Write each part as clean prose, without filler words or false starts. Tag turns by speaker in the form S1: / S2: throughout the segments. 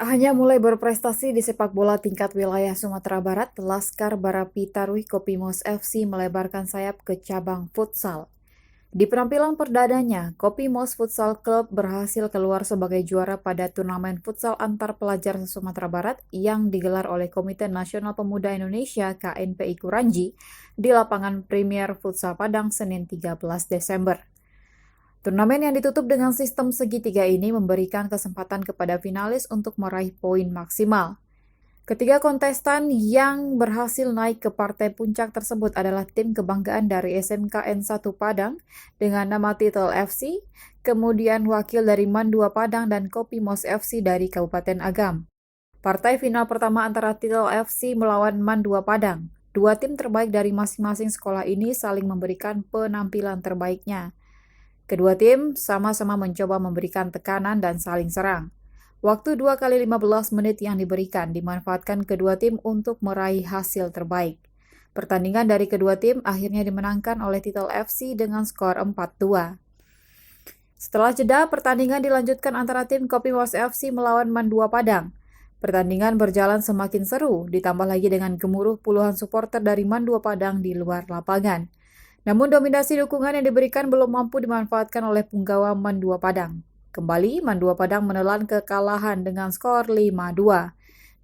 S1: Tak hanya mulai berprestasi di sepak bola tingkat wilayah Sumatera Barat, Laskar Barapi Tarui Kopimos FC melebarkan sayap ke cabang futsal. Di penampilan perdananya, Kopimos Futsal Club berhasil keluar sebagai juara pada turnamen futsal antar pelajar Sumatera Barat yang digelar oleh Komite Nasional Pemuda Indonesia KNPI Kuranji di lapangan Premier Futsal Padang Senin 13 Desember. Turnamen yang ditutup dengan sistem segitiga ini memberikan kesempatan kepada finalis untuk meraih poin maksimal. Ketiga kontestan yang berhasil naik ke partai puncak tersebut adalah tim kebanggaan dari SMKN 1 Padang dengan nama Titel FC, kemudian wakil dari MAN 2 Padang dan Kopimos FC dari Kabupaten Agam. Partai final pertama antara Titel FC melawan MAN 2 Padang. Dua tim terbaik dari masing-masing sekolah ini saling memberikan penampilan terbaiknya. Kedua tim sama-sama mencoba memberikan tekanan dan saling serang. Waktu 2 kali 15 menit yang diberikan dimanfaatkan kedua tim untuk meraih hasil terbaik. Pertandingan dari kedua tim akhirnya dimenangkan oleh Titel FC dengan skor 4-2. Setelah jeda, pertandingan dilanjutkan antara tim Kopimos FC melawan MAN 2 Padang. Pertandingan berjalan semakin seru, ditambah lagi dengan gemuruh puluhan supporter dari MAN 2 Padang di luar lapangan. Namun dominasi dukungan yang diberikan belum mampu dimanfaatkan oleh punggawa MAN 2 Padang. Kembali, MAN 2 Padang menelan kekalahan dengan skor 5-2.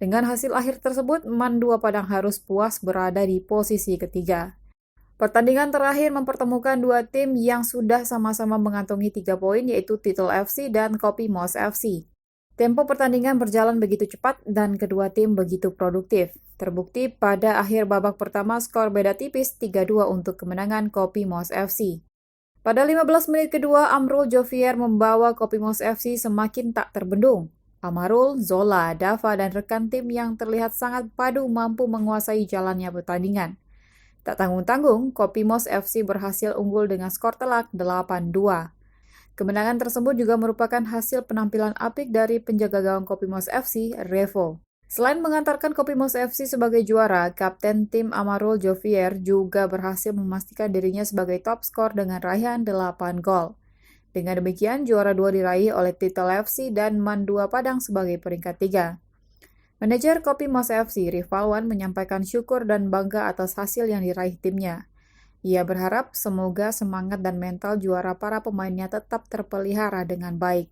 S1: Dengan hasil akhir tersebut, MAN 2 Padang harus puas berada di posisi ketiga. Pertandingan terakhir mempertemukan dua tim yang sudah sama-sama mengantongi 3 poin, yaitu Titel FC dan Kopimos FC. Tempo pertandingan berjalan begitu cepat dan kedua tim begitu produktif. Terbukti pada akhir babak pertama skor beda tipis 3-2 untuk kemenangan Kopimos FC. Pada 15 menit kedua, Amrul Jovier membawa Kopimos FC semakin tak terbendung. Amarul, Zola, Dava, dan rekan tim yang terlihat sangat padu mampu menguasai jalannya pertandingan. Tak tanggung-tanggung, Kopimos FC berhasil unggul dengan skor telak 8-2. Kemenangan tersebut juga merupakan hasil penampilan apik dari penjaga gawang Kopimos FC, Revo. Selain mengantarkan Kopimos FC sebagai juara, kapten tim Amarul Jovier juga berhasil memastikan dirinya sebagai top skor dengan raihan 8 gol. Dengan demikian, juara 2 diraih oleh Titel FC dan MAN 2 Padang sebagai peringkat 3. Manajer Kopimos FC, Rivalwan, menyampaikan syukur dan bangga atas hasil yang diraih timnya. Ia berharap semoga semangat dan mental juara para pemainnya tetap terpelihara dengan baik.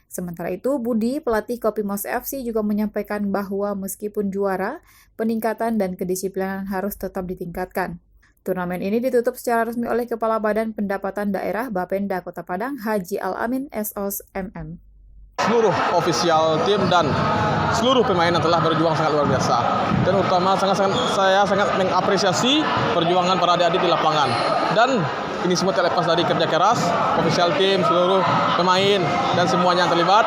S1: Sementara itu, Budi, pelatih Kopimos FC juga menyampaikan bahwa meskipun juara, peningkatan dan kedisiplinan harus tetap ditingkatkan. Turnamen ini ditutup secara resmi oleh Kepala Badan Pendapatan Daerah Bapenda Kota Padang, Haji Al-Amin SOS MM.
S2: Seluruh ofisial tim dan seluruh pemain yang telah berjuang sangat luar biasa. Dan utama saya sangat mengapresiasi perjuangan para adik-adik di lapangan. Dan ini semua terlepas dari kerja keras, ofisial tim, seluruh pemain dan semuanya yang terlibat,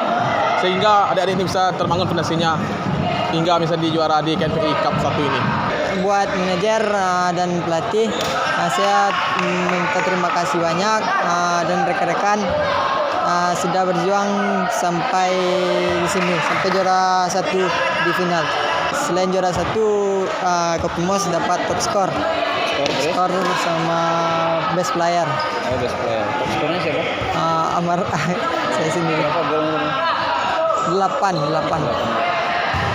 S2: sehingga adik-adik ini bisa terbangun fondasinya hingga bisa dijuara di KNPI Cup 1 ini.
S3: Buat manajer dan pelatih, saya minta terima kasih banyak dan rekan-rekan sudah berjuang sampai di sini, sampai juara 1 di final. Selain juara 1, Kopimos dapat top skor sama best player.
S4: Oh, best player. Top skornya siapa?
S3: Amar saya sendiri.
S4: Berapa golnya?
S3: 8.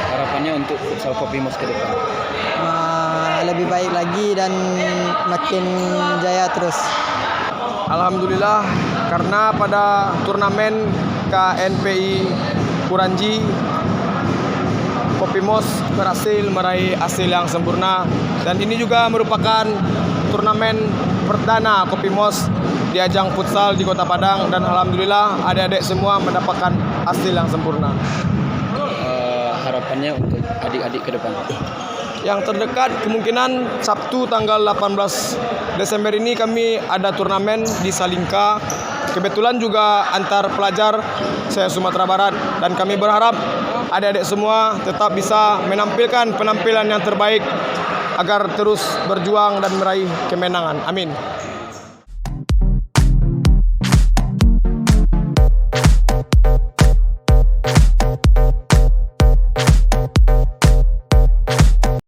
S4: Harapannya untuk futsal Kopimos ke depan?
S3: Lebih baik lagi dan makin jaya terus.
S2: Alhamdulillah, karena pada turnamen KNPI Kuranji, Kopimos berhasil meraih hasil yang sempurna. Dan ini juga merupakan turnamen perdana Kopimos di ajang futsal di Kota Padang. Dan alhamdulillah adik-adik semua mendapatkan hasil yang sempurna.
S4: Harapannya untuk adik-adik ke depan?
S2: Yang terdekat kemungkinan Sabtu tanggal 18 Desember ini kami ada turnamen di Salingka. Kebetulan juga antar pelajar Sumatera Barat. Dan kami berharap adik-adik semua tetap bisa menampilkan penampilan yang terbaik agar terus berjuang dan meraih kemenangan. Amin.